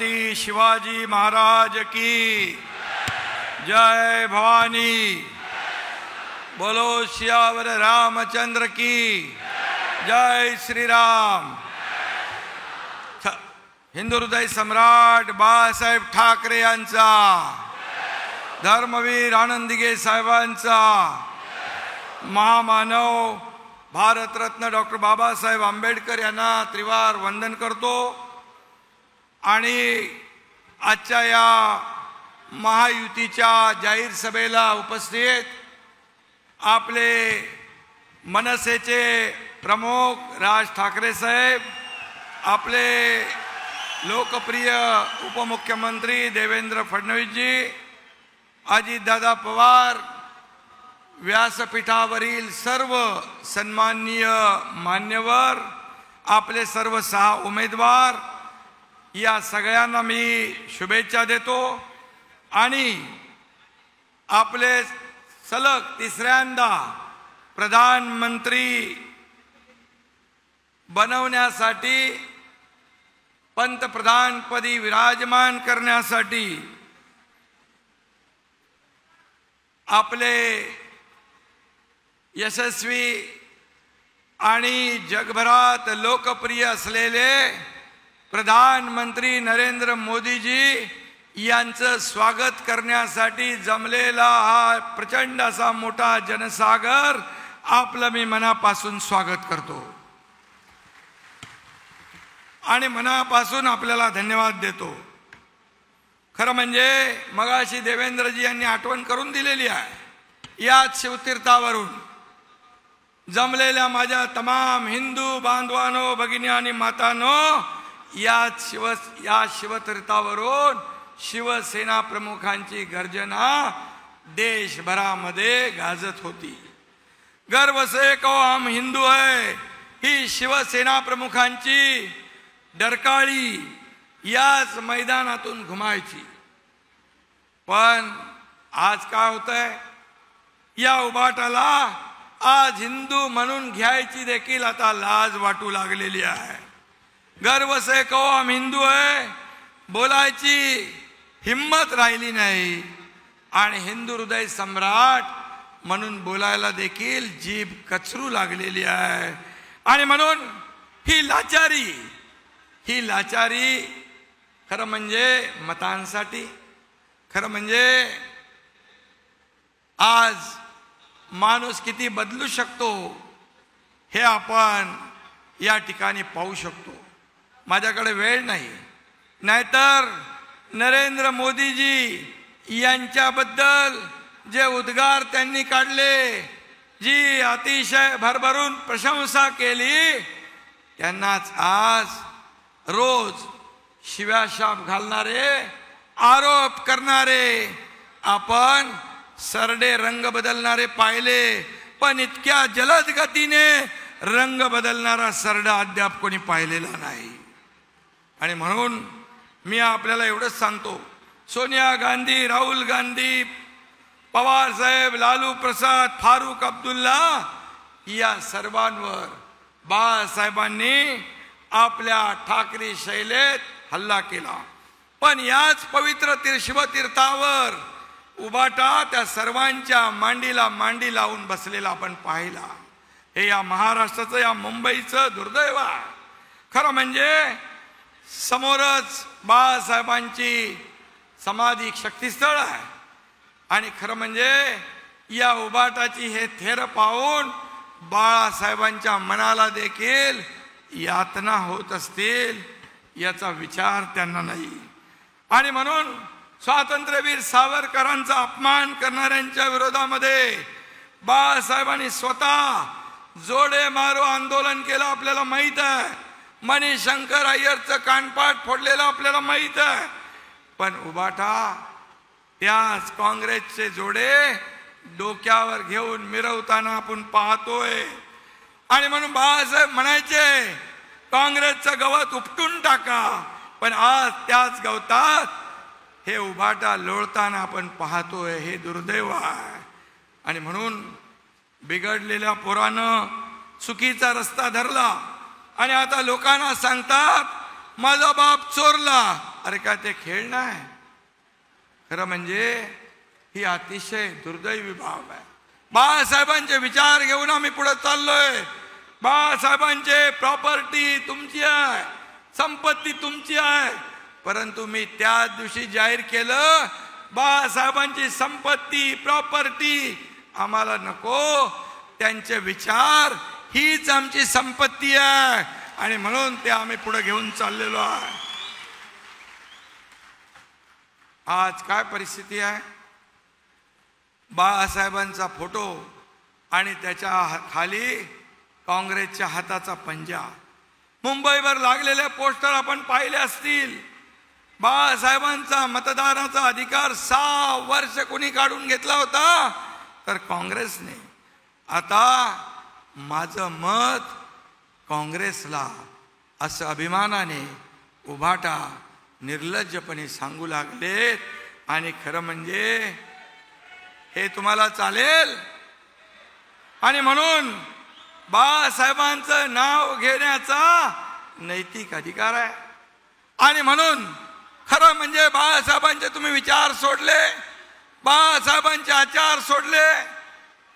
छत्रपति शिवाजी महाराज की जय भवानी। बोलो सियावर रामचंद्र की जय श्री राम। हिंदू हृदय सम्राट बाळासाहेब ठाकरे यांचा, धर्मवीर आनंदीगे साहेबांचा, महामानव भारतरत्न डॉक्टर बाबासाहेब आंबेडकर यांना त्रिवार वंदन करतो। आणि आजच्या या महायुतीच्या जाहीर सभेला उपस्थित आपले मनसेचे प्रमुख राज ठाकरे साहेब, आपले लोकप्रिय उपमुख्यमंत्री देवेंद्र फडणवीसजी, अजितदादा पवार, व्यासपीठावरील सर्व सन्माननीय मान्यवर, आपले सर्व 6 उमेदवार, या सगळ्यांना मी शुभेच्छा देतो। आणि आपले सलग तिसऱ्यांदा प्रधानमंत्री बनवण्यासाठी, पंतप्रधानपदी विराजमान करण्यासाठी आपले यशस्वी आणि जगभरात लोकप्रिय असलेले प्रधानमंत्री नरेंद्र मोदीजी यांचं स्वागत करण्यासाठी जमलेला हा प्रचंड असा मोठा जनसागर आपलं मी मनापासून स्वागत करतो आणि मनापासून आपल्याला धन्यवाद देतो। खरं म्हणजे मगाशी देवेंद्रजी यांनी आठवण करून दिलेली आहे। याच शिवतीर्थावरून जमलेल्या माझ्या तमाम हिंदू बांधवांनो, भगिनी आणि मातांनो, या शिवतीर्थावरून शिवसेना प्रमुखांची गर्जना देशभरामध्ये गाजत होती। गर्व से कहो हम हिंदू है, ही शिवसेना प्रमुखांची डरकाळी याच मैदानातून घुमायची। पण आज काय होतंय, या उभाटाला आज हिंदू म्हणून घ्यायची देखील आता लाज वाटू लागलेली आहे। गर्व से कहो हम हिंदू है बोलायची हिम्मत राहिली नाही आणि हिंदू हृदय सम्राट म्हणून बोलायला देखील जीभ कचरू लागलेली आहे। आणि म्हणून ही लाचारी खरं म्हणजे मतांसाठी, खरं म्हणजे आज माणूस किती बदलू शकतो हे आपण या ठिकाणी पाहू शकतो। माझ्याकडे वेळ नाही, नाहीतर नरेंद्र मोदीजी यांच्याबद्दल जे उद्गार त्यांनी काढले, जी अतिशय भरभरून प्रशंसा केली, त्यांनाच आज रोज शिव्याशाप घालणारे, आरोप करणारे, आपण सरडे रंग बदलणारे पाहिले, पण इतक्या जलद गतीने रंग बदलणारा सरडा अद्याप कोणी पाहिलेला नाही। आणि म्हणून मी आपल्याला एवढंच सांगतो, सोनिया गांधी, राहुल गांधी, पवार साहेब, लालू प्रसाद, फारुख अब्दुल्ला या सर्वांवर बाळासाहेबांनी आपल्या ठाकरे शैलेत हल्ला केला। पण याच पवित्र शिवतीर्थावर उभाटा त्या सर्वांच्या मांडीला मांडी लावून बसलेला आपण पाहिला। हे या महाराष्ट्राचं, या मुंबईचं दुर्दैव आहे। खरं म्हणजे समोरच बाळासाहेबांची समाधी शक्तीस्थळ आहे आणि खरं म्हणजे या उभाटाची हे थेर पाहून बाळासाहेबांच्या मनाला देखील यातना होत असतील याचा विचार त्यांना नाही। आणि म्हणून स्वातंत्र्यवीर सावरकरांचा अपमान करणाऱ्यांच्या विरोधामध्ये बाळासाहेबांनी स्वतः जोडे मारो आंदोलन केलं, आपल्याला माहित आहे। मणिशंकर अय्यरचं कानपाट फोडलेलं आपल्याला माहित आहे। पण उभाटा त्याच काँग्रेसचे जोडे डोक्यावर घेऊन मिरवताना आपण पाहतोय। आणि म्हणून बाळासाहेब म्हणायचे काँग्रेसचं गवत उपटून टाका, पण आज त्याच गवतात हे उभाटा लोळताना आपण पाहतोय। हे दुर्दैव आहे। आणि म्हणून बिघडलेल्या पोरानं चुकीचा रस्ता धरला आणि आता लोकांना सांगतात माझा बाप चोरला, अरे काय ते खेळ नाही. खरं म्हणजे ही अतिशय दुर्दैवी बाब आहे. बाळासाहेबांचे विचार घेऊन आम्ही पुढे चाललोय. बाळासाहेबांचे प्रॉपर्टी तुमची आहे, संपत्ती तुमची आहे, परंतु मी त्या दिवशी जाहीर केलं बाळासाहेबांची संपत्ती प्रॉपर्टी आम्हाला नको, त्यांचे विचार हीच आमची संपत्ती आहे आणि म्हणून ते आम्ही पुढे घेऊन चाललेलो आहे. आज काय परिस्थिती आहे? बाळासाहेबांचा फोटो आणि त्याच्या खाली काँग्रेसच्या हाताचा पंजा. मुंबईवर लागलेले पोस्टर आपण पाहिले असतील. बाळासाहेबांचा मतदानाचा अधिकार 6 वर्ष कोणी काढून घेतला होता? तर काँग्रेसने. आता माझं मत काँग्रेसला असं अभिमानाने उभाटा निर्लज्जपणे सांगू लागलेत. आणि खरं म्हणजे हे तुम्हाला चालेल? आणि म्हणून बाळासाहेबांचं नाव घेण्याचा नैतिक अधिकार आहे. आणि म्हणून खरं म्हणजे बाळासाहेबांचे तुम्ही विचार सोडले, बाळासाहेबांचे आचार सोडले,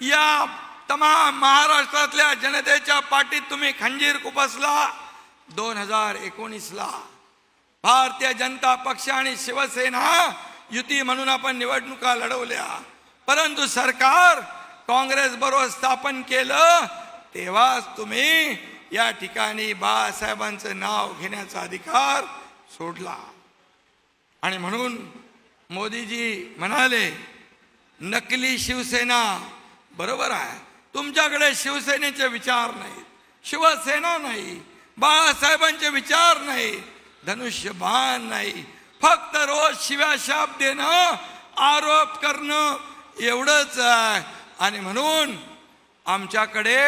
या तमाम महाराष्ट्रातल्या जनतेच्या पाठीत तुम्ही खंजीर खुपसला. 2019ला भारतीय जनता पक्ष आणि शिवसेना युती म्हणून आपण निवडणुका लढवल्या, परंतु सरकार काँग्रेस बरोबर स्थापन केलं तेव्हाच तुम्ही या ठिकाणी बाळासाहेबांचं नाव घेण्याचा अधिकार सोडला. आणि म्हणून मोदीजी म्हणाले नकली शिवसेना. बरोबर आहे, तुमच्याकडे शिवसेनेचे विचार नाहीत, शिवसेना नाही, बाळासाहेबांचे विचार नाही, धनुष्यबाण नाही, फक्त रोज शिव्या शाप देणं, आरोप करणं एवढंच आहे. आणि म्हणून आमच्याकडे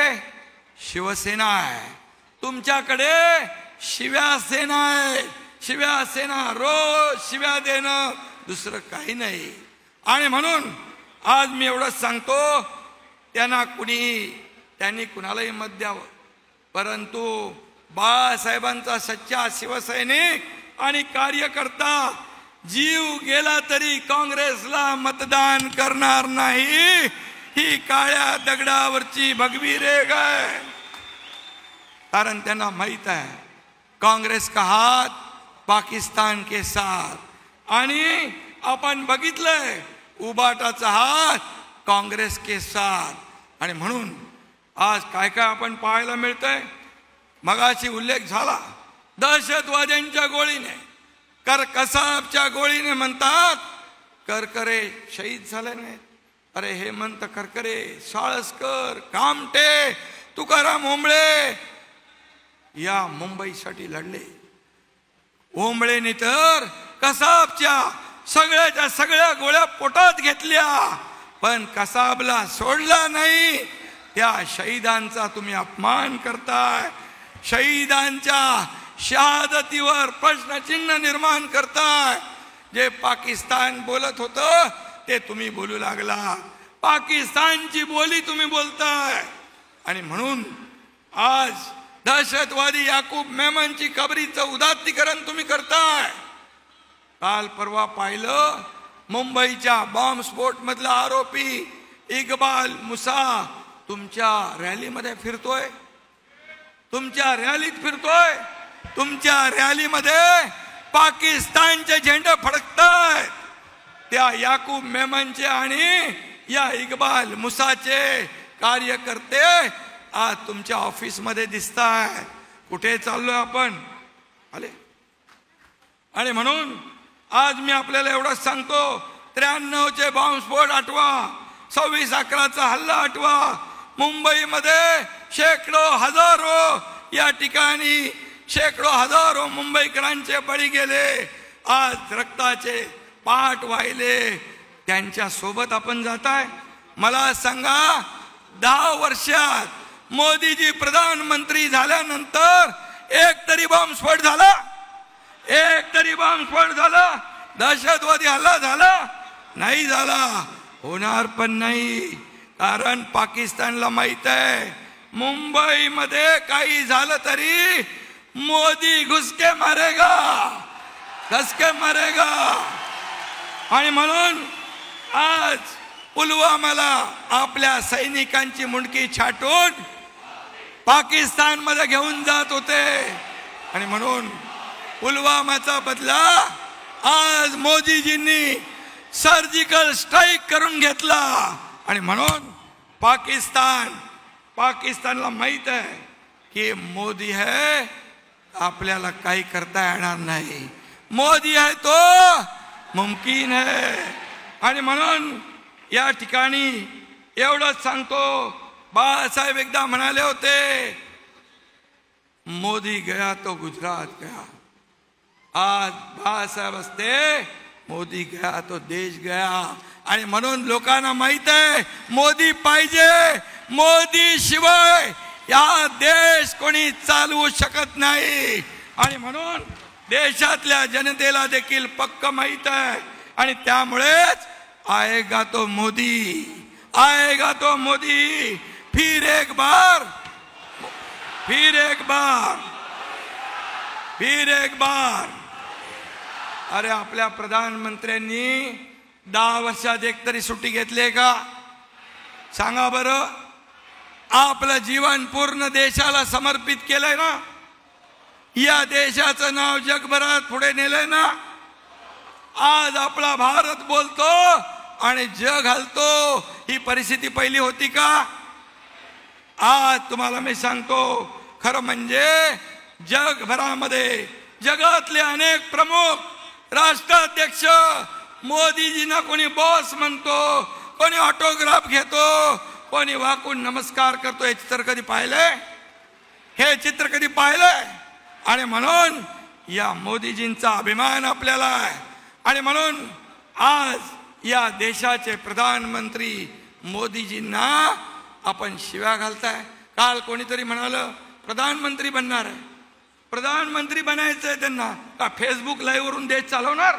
शिवसेना आहे, तुमच्याकडे शिव्यासेना आहे. शिव्यासेना रोज शिव्या देणं, दुसरं काही नाही. आणि म्हणून आज मी एवढंच सांगतो, त्यांनी कुणालाही मत द्यावं, परंतु बाळासाहेबांचा सच्चा शिवसैनिक आणि कार्यकर्ता जीव गेला तरी काँग्रेसला मतदान करणार नाही. ही काळ्या दगडावरची भगवी रेघ आहे. कारण त्यांना माहित आहे काँग्रेस का हात पाकिस्तान के साथ. आणि आपण बघितलंय उबाटाचा हात काँग्रेस के साथ. आणि म्हणून आज काय काय आपण पाहायला मिळतंय. मगाशी उल्लेख झाला दहशतवाद्यांच्या गोळीने, करकसाबच्या गोळीने म्हणतात करकरे शहीद झाले नाहीत. अरे हेमंत करकरे, साळसकर, कामटे, तुकाराम ओंबळे या मुंबईसाठी लढले. ओंबळेने तर कसाबच्या सगळ्याच्या सगळ्या गोळ्या पोटात घेतल्या, पण कसाबला सोडला नाही. त्या शहीदांचा तुम्ही अपमान करताय, शहीदांच्या शहादतीवर प्रश्नचिन्ह निर्माण करताय. जे पाकिस्तान बोलत होतं ते तुम्ही बोलू लागला, पाकिस्तानची बोली तुम्ही बोलताय. आणि म्हणून आज दहशतवादी याकूब मेमनची कबरीचं उदात्तीकरण तुम्ही करताय. काल परवा पाहिलं मुंबईच्या बॉम्बस्फोट मधला आरोपी इक्बाल मुसा तुमच्या रॅलीमध्ये फिरतोय, तुमच्या रॅलीत फिरतोय. तुमच्या रॅलीमध्ये पाकिस्तानचे झेंडे फडकतायत. त्या याकूब मेमनचे आणि या इक्बाल मुसाचे कार्यकर्ते आज तुमच्या ऑफिस मध्ये दिसतायत. कुठे चाललोय आपण? आले. आणि म्हणून आज मी आपल्याला एवढंच सांगतो, 93चे बॉम्बस्फोट आठवा, 26/11चा हल्ला आठवा. मुंबईमध्ये शेकडो हजारो या ठिकाणी शेकडो हजारो मुंबईकरांचे बळी गेले. आज रक्ताचे पाट वाहिले, त्यांच्या सोबत आपण जाताय. मला सांगा 10 वर्षात मोदीजी प्रधानमंत्री झाल्यानंतर एक तरी बॉम्बस्फोट झाला? एक तरी बॉम्बस्फोट झाला? दहशतवादी हल्ला झाला? नाही झाला, होणार पण नाही. कारण पाकिस्तानला माहित आहे मुंबईमध्ये काही झालं तरी मोदी घुसके मारेगा. कसके मरेगा। आणि म्हणून आज पुलवामाला आपल्या सैनिकांची मुंडकी छाटून पाकिस्तान मध्ये घेऊन जात होते। आणि म्हणून पुलवामाचा बदला आज मोदीजींनी सर्जिकल स्ट्राइक करून घेतला। आणि म्हणून पाकिस्तानला माहित आहे की मोदी है, आपल्याला काही करता येणार नाही। मोदी है तो मुमकिन है। आणि म्हणून या ठिकाणी एवढंच सांगतो, बाळासाहेब एकदा म्हणाले होते, मोदी गया तो गुजरात गया। आज बाळासाहेब असते, मोदी गया तो देश गया। आणि म्हणून लोकांना माहित आहे मोदी पाहिजे, मोदी शिवाय या देश कोणी चालवू शकत नाही। आणि म्हणून देशातल्या जनतेला देखील पक्क माहित आहे। आणि त्यामुळेच आएगा तो मोदी, आएगा तो मोदी, फिर एक बार, फिर एक बार, फिर एक बार। अरे आपल्या प्रधानमंत्र्यांनी 10 वर्षात एक तरी सुट्टी घेतली का? सांगा बरं। आपलं जीवन पूर्ण देशाला समर्पित केलंय ना, या देशाचं नाव जगभरात पुढे नेलंय ना। आज आपला भारत बोलतो आणि जग हलतो, ही परिस्थिती पहिली होती का? आज तुम्हाला मी सांगतो, खरं म्हणजे जगभरामध्ये जगातले अनेक प्रमुख राष्ट्राध्यक्ष मोदीजींना कोणी बॉस म्हणतो, कोणी ऑटोग्राफ घेतो, कोणी वाकून नमस्कार करतो। हे चित्र कधी पाहिलंय? हे चित्र कधी पाहिलंय? आणि म्हणून या मोदीजींचा अभिमान आपल्याला आहे। आणि म्हणून आज या देशाचे प्रधानमंत्री मोदीजींना आपण शिव्या घालताय। काल कोणीतरी म्हणालं प्रधानमंत्री बनणार आहे, प्रधानमंत्री बनायचंय त्यांना, का फेसबुक लाईव्ह वरून देश चालवणार?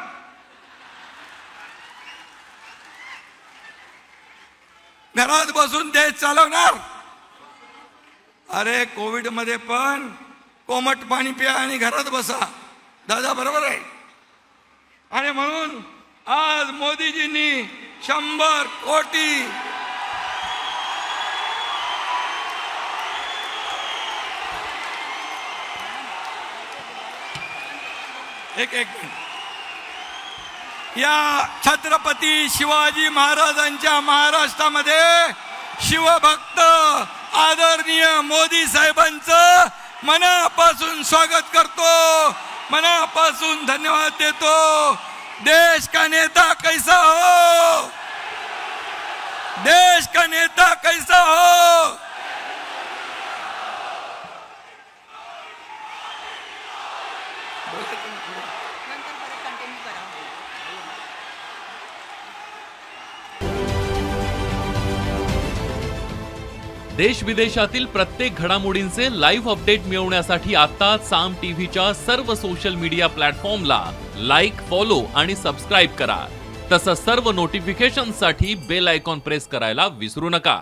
घरात बसून देश चालवणार? अरे कोविड मध्ये पण कोमट पाणी प्या आणि घरात बसा, दादा बरोबर आहे। आणि म्हणून आज मोदीजींनी 100 कोटी एक या छत्रपती शिवाजी महाराजांच्या महाराष्ट्रामध्ये शिवभक्त आदरणीय मोदी साहेबांचं मनापासून स्वागत करतो, मनापासून धन्यवाद देतो। देश का नेता कैसा हो, देश का नेता कैसा हो। देश विदेशातील प्रत्येक घडामोडींचे लाईव्ह अपडेट मिळवण्यासाठी आता साम टीव्हीच्या सर्व सोशल मीडिया प्लॅटफॉर्मला लाईक, फॉलो आणि सबस्क्राईब करा। तसंच सर्व नोटिफिकेशनसाठी बेल आयकॉन प्रेस करायला विसरू नका।